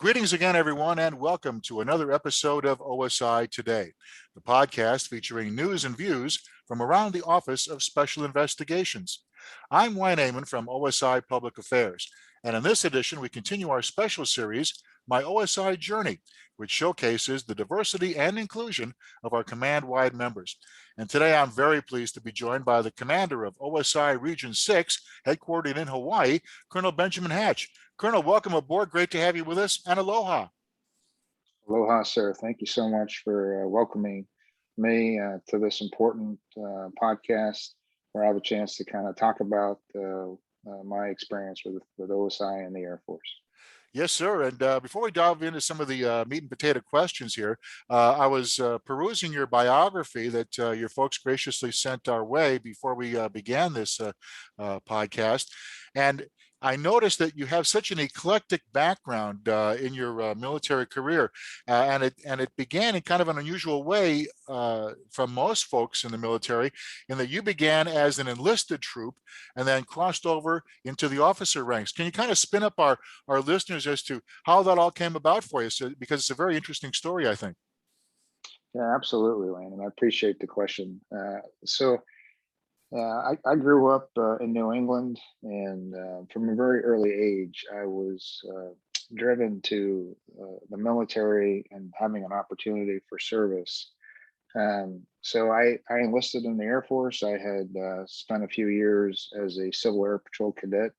Greetings again, everyone, and welcome to another episode of OSI Today, the podcast featuring news and views from around the Office of Special Investigations. I'm Wayne Amon from OSI Public Affairs, and in this edition, we continue our special series, My OSI Journey, which showcases the diversity and inclusion of our command-wide members. And today, I'm very pleased to be joined by the commander of OSI Region 6, headquartered in Hawaii, Colonel Benjamin Hatch. Colonel, welcome aboard. Great to have you with us, and aloha. Aloha, sir. Thank you so much for welcoming me to this important podcast where I have a chance to kind of talk about my experience with OSI and the Air Force. Yes, sir. And before we dive into some of the meat and potato questions here, I was perusing your biography that your folks graciously sent our way before we began this podcast. And I noticed that you have such an eclectic background in your military career, and it began in kind of an unusual way from most folks in the military, in that you began as an enlisted troop and then crossed over into the officer ranks. Can you kind of spin up our listeners as to how that all came about for you? So, because it's a very interesting story, I think. Yeah, absolutely, Lane, and I appreciate the question. I grew up in New England, and from a very early age, I was driven to the military and having an opportunity for service. I enlisted in the Air Force. I had spent a few years as a Civil Air Patrol cadet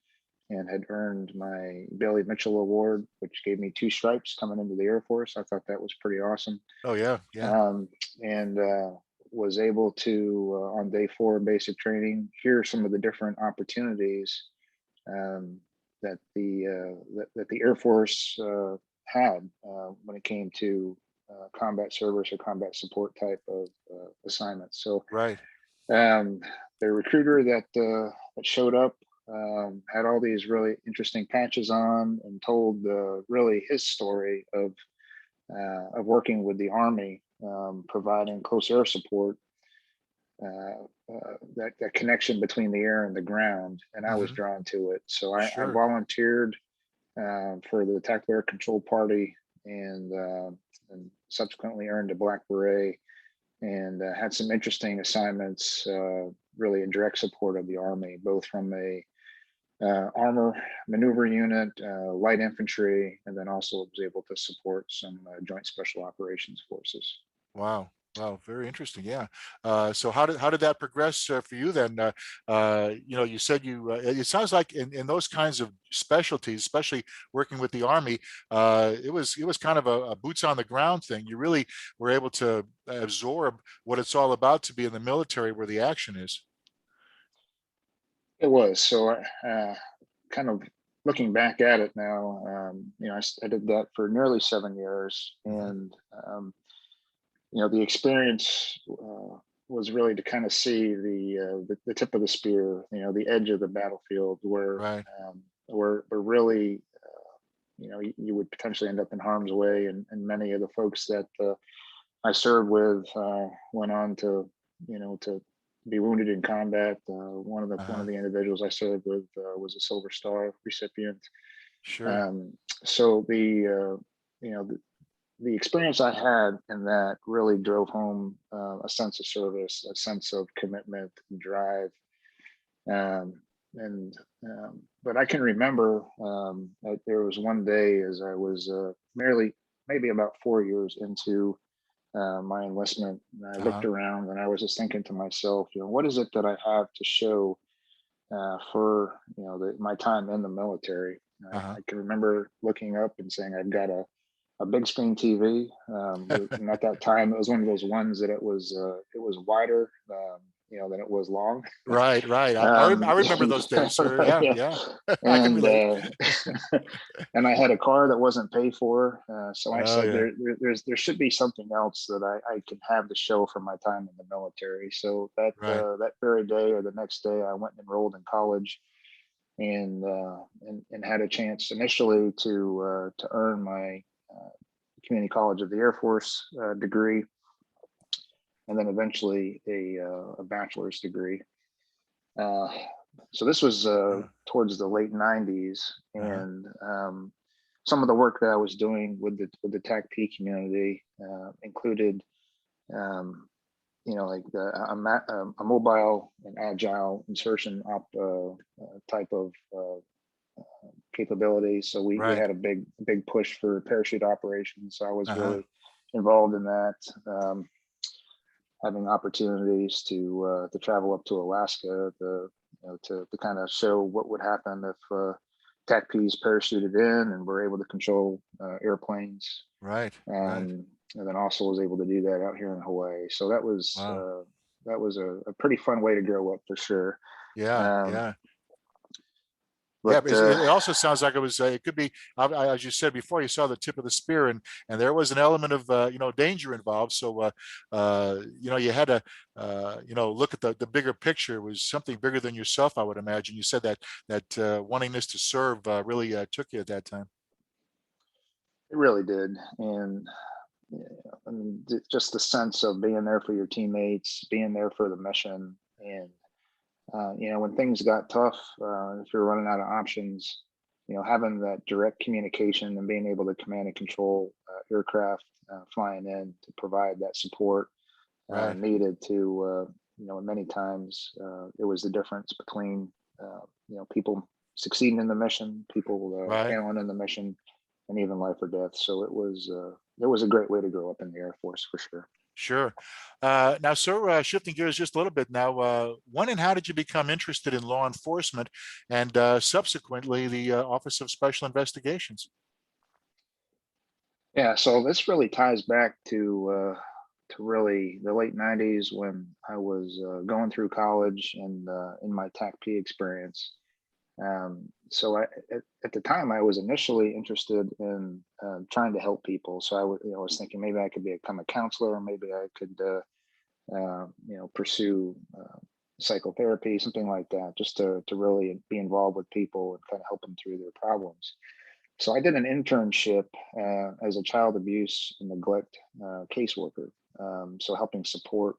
and had earned my Bailey Mitchell Award, which gave me 2 stripes coming into the Air Force. I thought that was pretty awesome. Oh, yeah, yeah. And was able to, on day 4 of basic training, hear some of the different opportunities that the Air Force had when it came to combat service or combat support type of assignments. So, right. The recruiter that showed up had all these really interesting patches on and told really his story of working with the Army, providing close air support, that connection between the air and the ground, and I was drawn to it. So I volunteered for the Tactical Air Control Party, and subsequently earned a Black Beret, and had some interesting assignments, really in direct support of the Army, both from a armor maneuver unit, light infantry, and then also was able to support some joint special operations forces. Wow. Wow, very interesting. Yeah. So how did that progress for you then? You said it sounds like in those kinds of specialties, especially working with the Army, it was kind of a boots on the ground thing. You really were able to absorb what it's all about to be in the military, where the action is. It was. So kind of looking back at it now, I did that for nearly 7 years, and the experience was really to kind of see the tip of the spear, the edge of the battlefield, where right. where really, you would potentially end up in harm's way, and many of the folks that I served with went on to be wounded in combat. One of the individuals I served with was a Silver Star recipient. Sure. So the experience I had in that really drove home a sense of service, a sense of commitment and drive. But I can remember that there was one day as I was maybe about 4 years into my enlistment, and I looked around and I was just thinking to myself, what is it that I have to show for my time in the military? I can remember looking up and saying, I've got a big screen TV, and at that time it was one of those ones that it was wider, than it was long. Right. I remember those days, sir. Yeah. I can And relate. and I had a car that wasn't paid for, so I said, yeah. there should be something else that I can have to show for my time in the military. So that Right. that very day or the next day, I went and enrolled in college, and had a chance initially to earn my Community College of the Air Force degree, and then eventually a bachelor's degree. So this was towards the late 90s, and some of the work that I was doing with the TACP community included, um, like a mobile and agile insertion type of capability. So we Right. had a big push for parachute operations. So I was Uh-huh. really involved in that, having opportunities to travel up to Alaska to kind of show what would happen if TACPs parachuted in and were able to control airplanes. Right. Right. And then also was able to do that out here in Hawaii. So Wow. that was a pretty fun way to grow up for sure. Yeah. Um, Yeah. Yeah, but but it also sounds like it was. It could be, as you said before. You saw the tip of the spear, and there was an element of danger involved. So you had to look at the bigger picture. It was something bigger than yourself, I would imagine. You said that wantingness to serve really took you at that time. it really did. And I mean, just the sense of being there for your teammates, being there for the mission, and when things got tough, if you're running out of options, having that direct communication and being able to command and control aircraft flying in to provide that support Right. needed to, many times it was the difference between, people succeeding in the mission, people Right. failing in the mission, and even life or death. So it was a great way to grow up in the Air Force for sure. Sure. Now, sir, shifting gears just a little bit now, when and how did you become interested in law enforcement and subsequently the Office of Special Investigations? Yeah, so this really ties back to really the late '90s when I was going through college and in my TACP experience. So at the time, I was initially interested in trying to help people. So was thinking maybe I could become a counselor, or maybe I could, pursue psychotherapy, something like that, just to really be involved with people and kind of help them through their problems. So I did an internship as a child abuse and neglect caseworker. So helping support,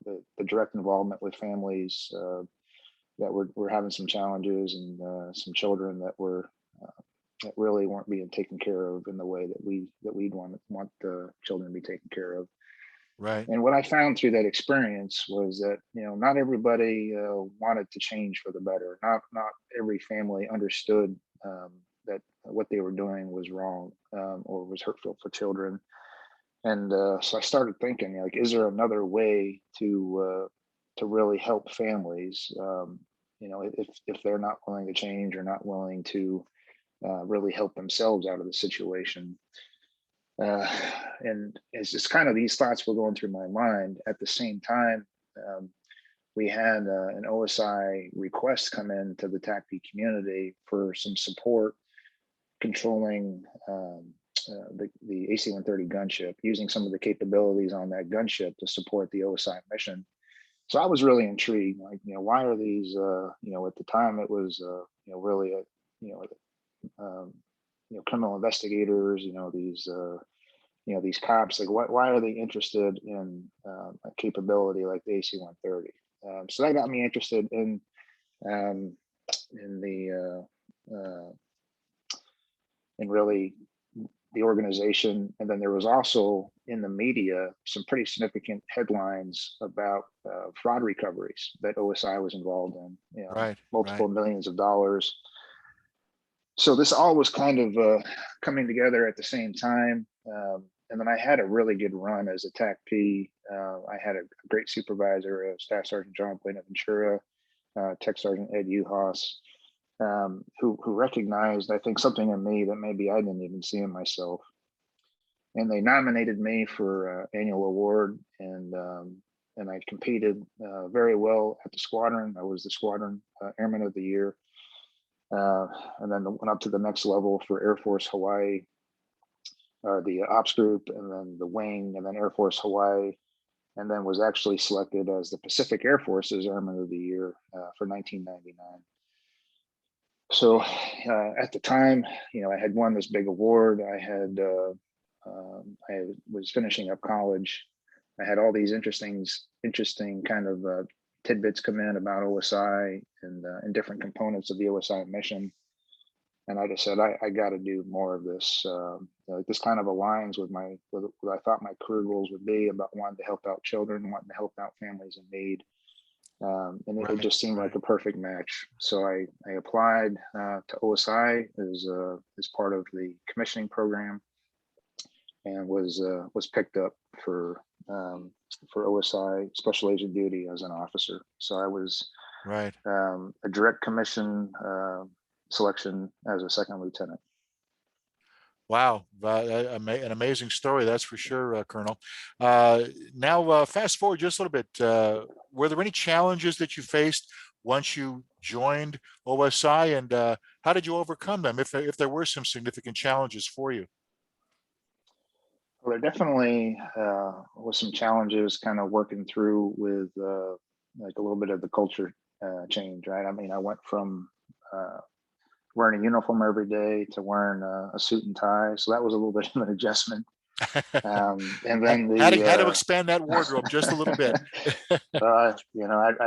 the direct involvement with families that were having some challenges, and some children that really weren't being taken care of in the way that we'd want the children to be taken care of. Right. And what I found through that experience was that not everybody wanted to change for the better. Not every family understood that what they were doing was wrong, or was hurtful for children. And so I started thinking, like, is there another way to really help families? If they're not willing to change or not willing to really help themselves out of the situation. Uh, and it's just kind of these thoughts were going through my mind at the same time. Um, we had an OSI request come in to the TACP community for some support controlling the AC-130 gunship, using some of the capabilities on that gunship to support the OSI mission. So I was really intrigued. Like, why are these? At the time it was, really a, you know, criminal investigators. These cops. Like, why are they interested in a capability like the AC-130? So that got me interested um, in the in really the organization. And then there was also in the media some pretty significant headlines about fraud recoveries that OSI was involved in, Right. Right. multiple millions of dollars. So this all was kind of coming together at the same time. And then I had a really good run as a TACP. I had a great supervisor, Staff Sergeant John Buenaventura, Tech Sergeant Ed Uhas, who recognized, I think, something in me that maybe I didn't even see in myself. And they nominated me for annual award, and I competed very well at the squadron. I was the squadron airman of the year, and then went up to the next level for Air Force Hawaii, the ops group, and then the wing, and then Air Force Hawaii, and then was actually selected as the Pacific Air Force's Airman of the Year for 1999. So at the time, I had won this big award. I was finishing up college. I had all these interesting kind of tidbits come in about OSI and different components of the OSI mission. and I just said, I got to do more of this. This kind of aligns with with what I thought my career goals would be, about wanting to help out children, wanting to help out families in need. And it Right, just seemed like right, a perfect match. So I applied to OSI as part of the commissioning program, and was picked up for for OSI special agent duty as an officer. So I was right. a direct commission selection as a second lieutenant. Wow, an amazing story, that's for sure, Colonel. Now, fast forward just a little bit. Were there any challenges that you faced once you joined OSI, and how did you overcome them, if there were some significant challenges for you? Well, there definitely was some challenges kind of working through with like a little bit of the culture change, right? I mean, I went from uh, wearing a uniform every day to wearing a suit and tie, so that was a little bit of an adjustment. And then Had to expand that wardrobe just a little bit. I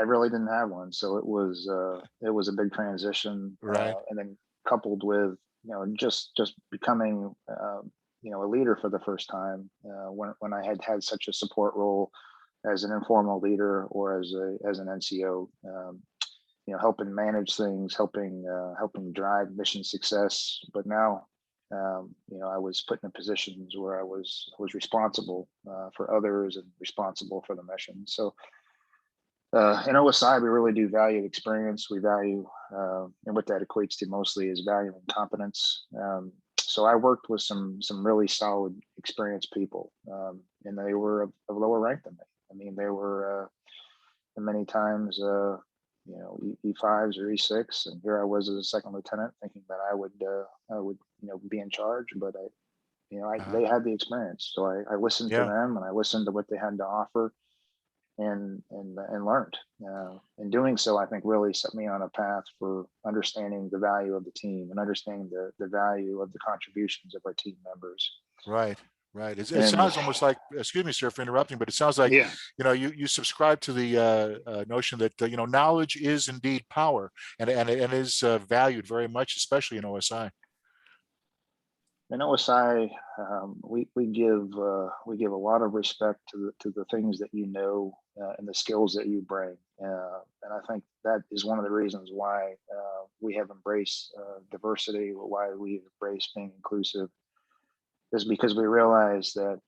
really didn't have one, so it was a big transition, Right. and then coupled with just becoming a leader for the first time, when I had had such a support role as an informal leader or as an NCO, helping manage things, helping drive mission success. But now, I was put in positions where I was responsible for others and responsible for the mission. So in OSI, we really do value experience. We value, and what that equates to mostly is valuing competence. So I worked with some really solid, experienced people, and they were of lower rank than me. I mean, they were many times, E5s or E6, and here I was as a second lieutenant, thinking that I would be in charge, but Uh-huh. they had the experience, so I listened to Yeah. them, and I listened to what they had to offer, and learned. In doing so, I think really set me on a path for understanding the value of the team and understanding the value of the contributions of our team members. Right, right. It And sounds almost like, excuse me, sir, for interrupting, but it sounds like, yeah, you subscribe to the notion that, knowledge is indeed power, and is valued very much, especially in OSI. in OSI, we give a lot of respect to the things that and the skills that you bring, and I think that is one of the reasons why we have embraced diversity, why we embrace being inclusive, is because we realize that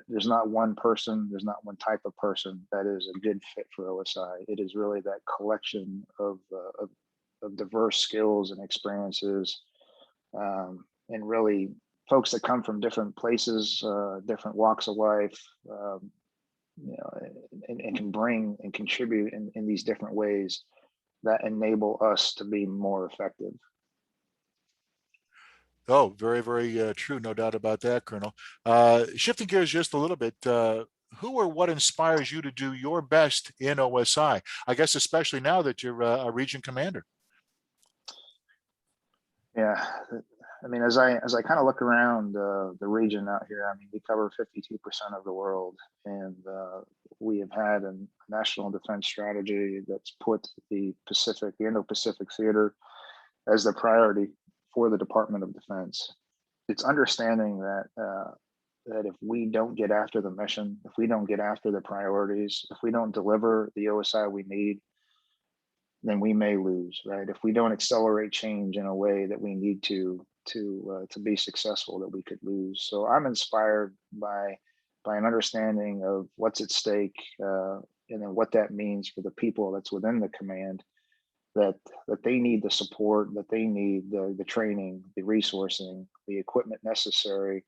there's not one person, there's not one type of person that is a good fit for OSI. It is really that collection of diverse skills and experiences, and really folks that come from different places, different walks of life, you know, and can bring and contribute in these different ways that enable us to be more effective. Oh, very, very true. No doubt about that, Colonel. Shifting gears just a little bit, who or what inspires you to do your best in OSI? I guess especially now that you're a region commander. Yeah, I mean, as I kind of look around the region out here, I mean, we cover 52% of the world, and we have had a national defense strategy that's put the Indo-Pacific theater as the priority for the Department of Defense. It's understanding that if we don't get after the mission, if we don't get after the priorities, if we don't deliver the OSI we need, then we may lose, right? If we don't accelerate change in a way that we need to be successful, that we could lose. So I'm inspired by an understanding of what's at stake, and then what that means for the people that's within the command, that they need the support, that they need the training, the resourcing, the equipment necessary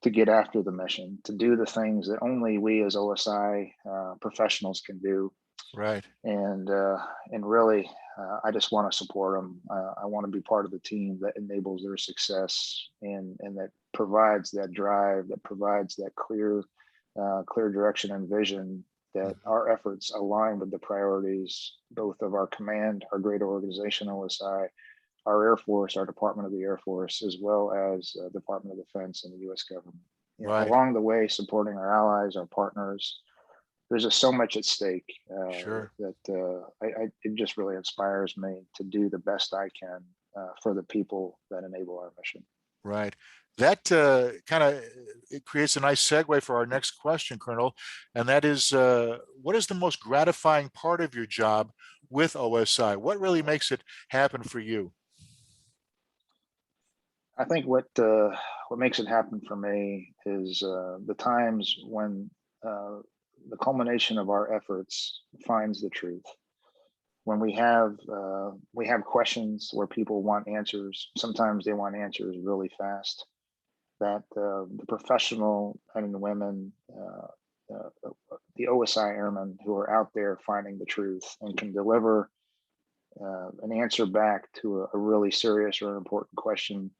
to get after the mission, to do the things that only we as OSI professionals can do. Right. And really, I just want to support them. I want to be part of the team that enables their success, and that provides that drive, that provides that clear direction and vision, that Mhm. our efforts align with the priorities both of our command, our greater organization OSI, our Air Force, our Department of the Air Force, as well as Department of Defense and the U.S. government. Right. Along the way, supporting our allies, our partners. There's just so much at stake Sure. that it just really inspires me to do the best I can for the people that enable our mission. Right. That kind of it creates a nice segue for our next question, Colonel, and that is, what is the most gratifying part of your job with OSI? What really makes it happen for you? I think what makes it happen for me is the times when uh, the culmination of our efforts finds the truth. When we have questions where people want answers, sometimes they want answers really fast. That the professional men and women, the OSI airmen who are out there finding the truth and can deliver an answer back to a really serious or important question,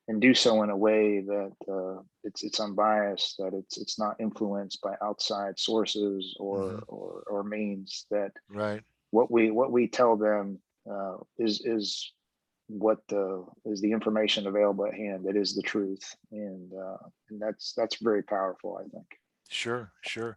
and do so in a way that it's unbiased, that it's not influenced by outside sources Hmm. or means. That Right. what we tell them is what is the information available at hand. That is the truth, and that's very powerful, I think. Sure. Sure.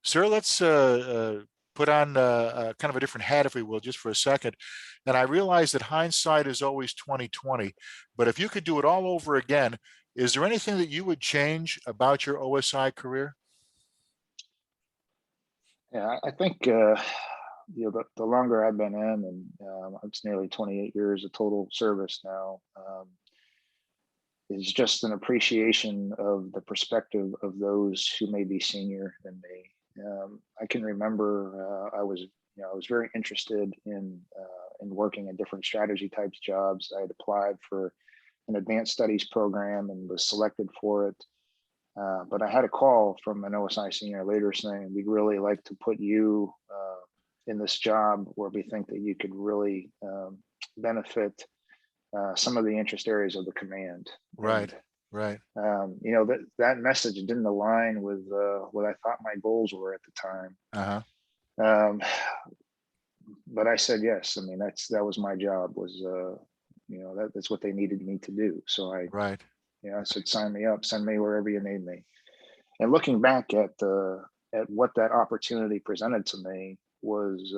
Sir, let's put on kind of a different hat, if we will, just for a second. And I realize that hindsight is always 2020, but if you could do it all over again, is there anything that you would change about your OSI career? Yeah, I think the longer I've been in, and it's nearly 28 years of total service now. Is just an appreciation of the perspective of those who may be senior than me. I can remember I was very interested in working in different strategy types jobs. I had applied for an advanced studies program and was selected for it. But I had a call from an OSI senior later saying, "We'd really like to put you in this job where we think that you could really benefit some of the interest areas of the command." Right. And Right. that message didn't align with what I thought my goals were at the time. Uh-huh. Um, but I said yes. I mean, that was my job. Was that's what they needed me to do. So Right. I said, sign me up, send me wherever you need me. And looking back at what that opportunity presented to me was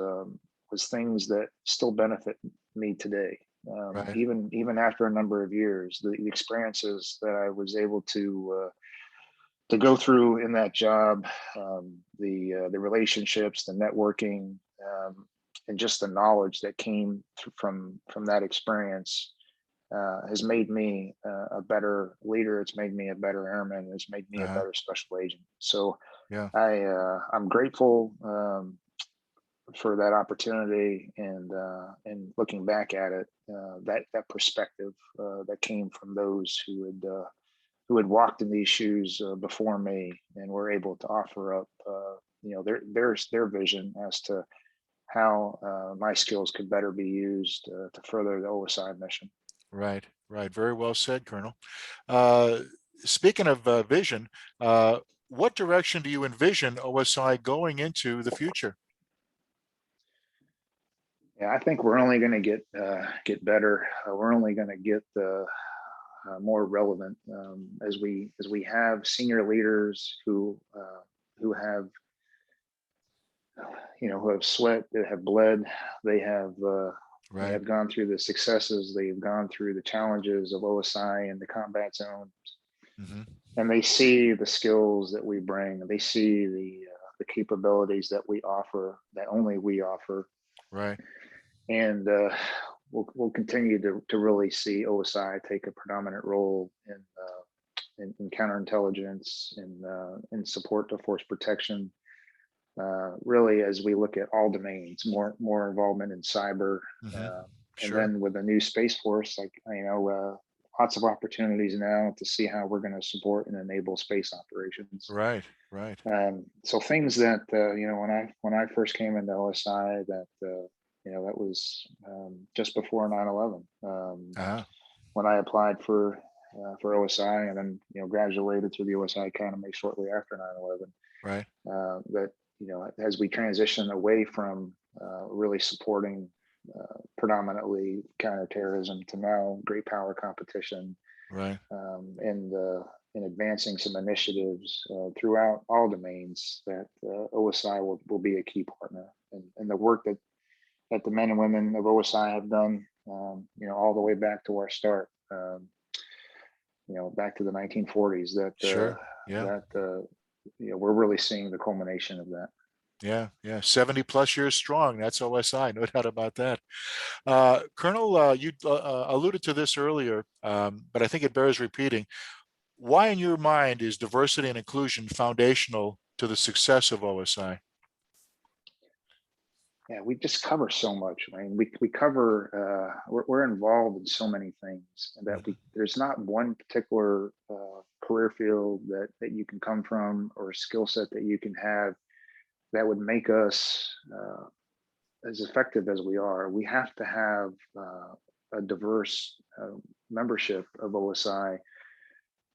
things that still benefit me today. Right. Even after a number of years, the experiences that I was able to go through in that job, the relationships, the networking, and just the knowledge that came from that experience has made me a better leader. It's made me a better airman. It's made me a Uh-huh. better special agent. So Yeah. I'm grateful for that opportunity, and looking back at it, that perspective that came from those who had walked in these shoes before me and were able to offer up their vision as to how my skills could better be used to further the OSI mission. Right. Right. Very well said, Colonel. Uh, Speaking of vision, what direction do you envision OSI going into the future? Yeah, I think we're only going to get better. We're only going to get more relevant as we have senior leaders who have who have sweat, that have bled, they have uh, they Right. have gone through the successes, they've gone through the challenges of OSI and the combat zone, Hmm. and they see the skills that we bring. They see the capabilities that we offer, that only we offer, Right. and we'll continue to really see OSI take a predominant role in counterintelligence, in support to force protection. Really, as we look at all domains, more involvement in cyber, Hmm. uh, and Sure. then with the new space force, like lots of opportunities now to see how we're going to support and enable space operations. Right. Right. So things that when I first came into OSI, that was just before 9/11. Uh-huh. When I applied for OSI, and then graduated through the OSI Academy shortly after 9/11. Right. That as we transition away from really supporting predominantly counterterrorism to now great power competition, Right. and in advancing some initiatives throughout all domains, that OSI will be a key partner, and the work that the men and women of OSI have done all the way back to our start, back to the 1940s. Sure. Yeah. We're really seeing the culmination of that. Yeah. Yeah. 70 plus years strong. That's OSI. No doubt about that. Colonel, you alluded to this earlier, but I think it bears repeating. Why, in your mind, is diversity and inclusion foundational to the success of OSI? Yeah, we just cover so much. I mean, we cover. We're involved in so many things that Mhm. there's not one particular career field that you can come from or skill set that you can have that would make us as effective as we are. We have to have a diverse membership of OSI,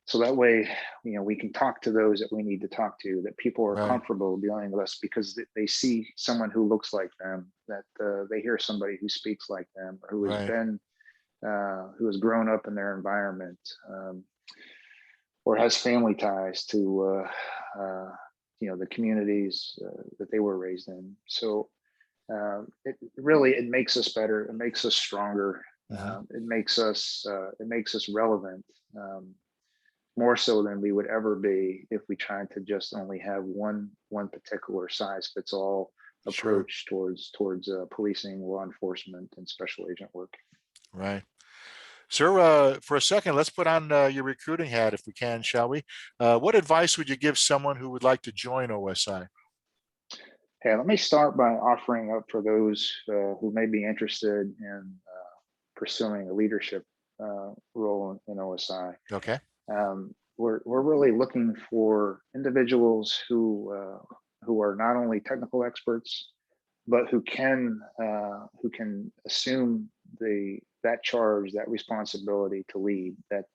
so that way, we can talk to those that we need to talk to, that people are Right. comfortable dealing with us because they see someone who looks like them, that they hear somebody who speaks like them, or Right. who has grown up in their environment, or has family ties to the communities that they were raised in. So it makes us better. It makes us stronger. Hmm. It makes us relevant. More so than we would ever be if we tried to just only have one particular size fits all Sure. approach towards policing, law enforcement, and special agent work. Right. Sir, for a second, let's put on your recruiting hat if we can, shall we? What advice would you give someone who would like to join OSI? Hey, let me start by offering up for those who may be interested in pursuing a leadership role in OSI. Okay. We're really looking for individuals who are not only technical experts, but who can assume that charge, that responsibility to lead, that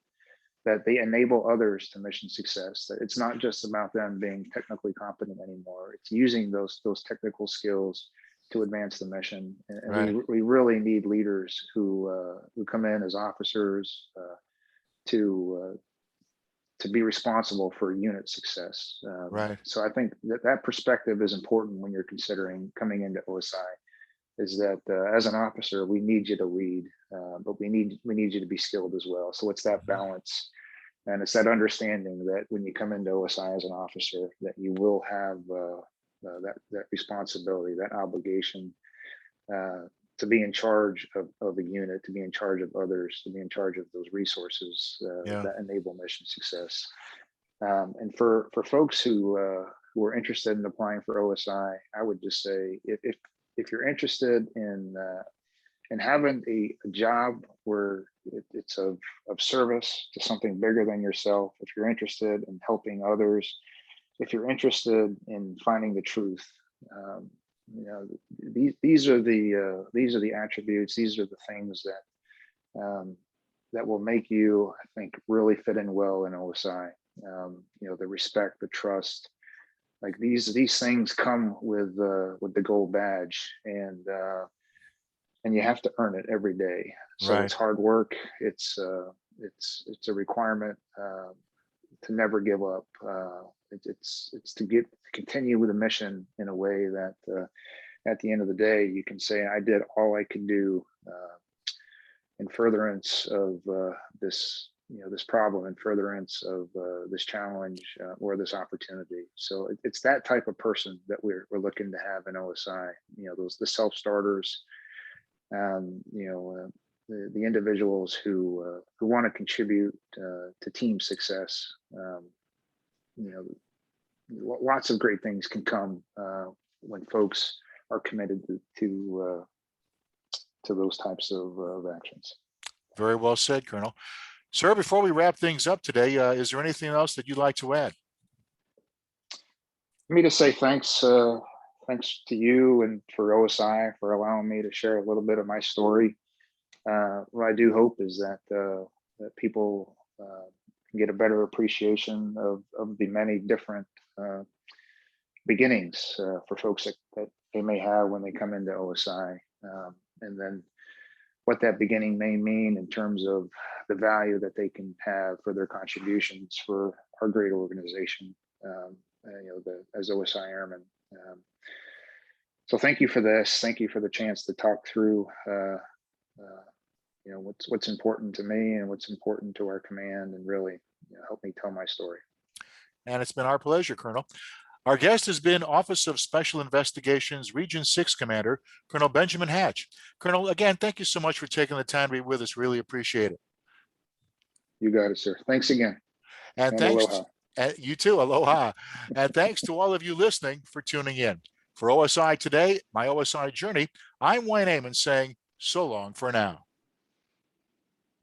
they enable others to mission success. That it's not just about them being technically competent anymore. It's using those technical skills to advance the mission. And Right. we really need leaders who come in as officers to to be responsible for unit success. Right. So I think that perspective is important when you're considering coming into OSI. Is that as an officer, we need you to lead, but we need you to be skilled as well. So it's that Mhm. balance, and it's that understanding that when you come into OSI as an officer, that you will have that responsibility, that obligation uh, to be in charge of a unit, to be in charge of others, to be in charge of those resources Yeah. that enable mission success. And for folks who are interested in applying for OSI, I would just say if you're interested in having a job where it's of service to something bigger than yourself, if you're interested in helping others, if you're interested in finding the truth, um, you know, these are the attributes, these are the things that will make you, I think, really fit in well in OSI. The respect, the trust, like these things come with the gold badge, and you have to earn it every day. So it's Right. hard work. It's a requirement to never give up. It's to continue with a mission in a way that at the end of the day you can say I did all I could do in furtherance of this problem, in furtherance of this challenge or this opportunity. So it's that type of person that we're looking to have in OSI. The self starters, the individuals who want to contribute to team success. You know, Lots of great things can come when folks are committed to those types of actions. Very well said, Colonel. Sir, before we wrap things up today, is there anything else that you'd like to add? For me to say thanks to you and for OSI for allowing me to share a little bit of my story. What I do hope is that people can get a better appreciation of the many different uh, beginnings for folks that they may have when they come into OSI, and then what that beginning may mean in terms of the value that they can have for their contributions for our great organization, as OSI Airmen. Um, so thank you for this. Thank you for the chance to talk through what's important to me and what's important to our command, and really help me tell my story. And it's been our pleasure, Colonel. Our guest has been Office of Special Investigations Region 6 Commander, Colonel Benjamin Hatch. Colonel, again, thank you so much for taking the time to be with us. Really appreciate it. You got it, sir. Thanks again. And And thanks, aloha. you too, aloha. And thanks to all of you listening for tuning in. For OSI Today, my OSI Journey, I'm Wayne Amon saying so long for now.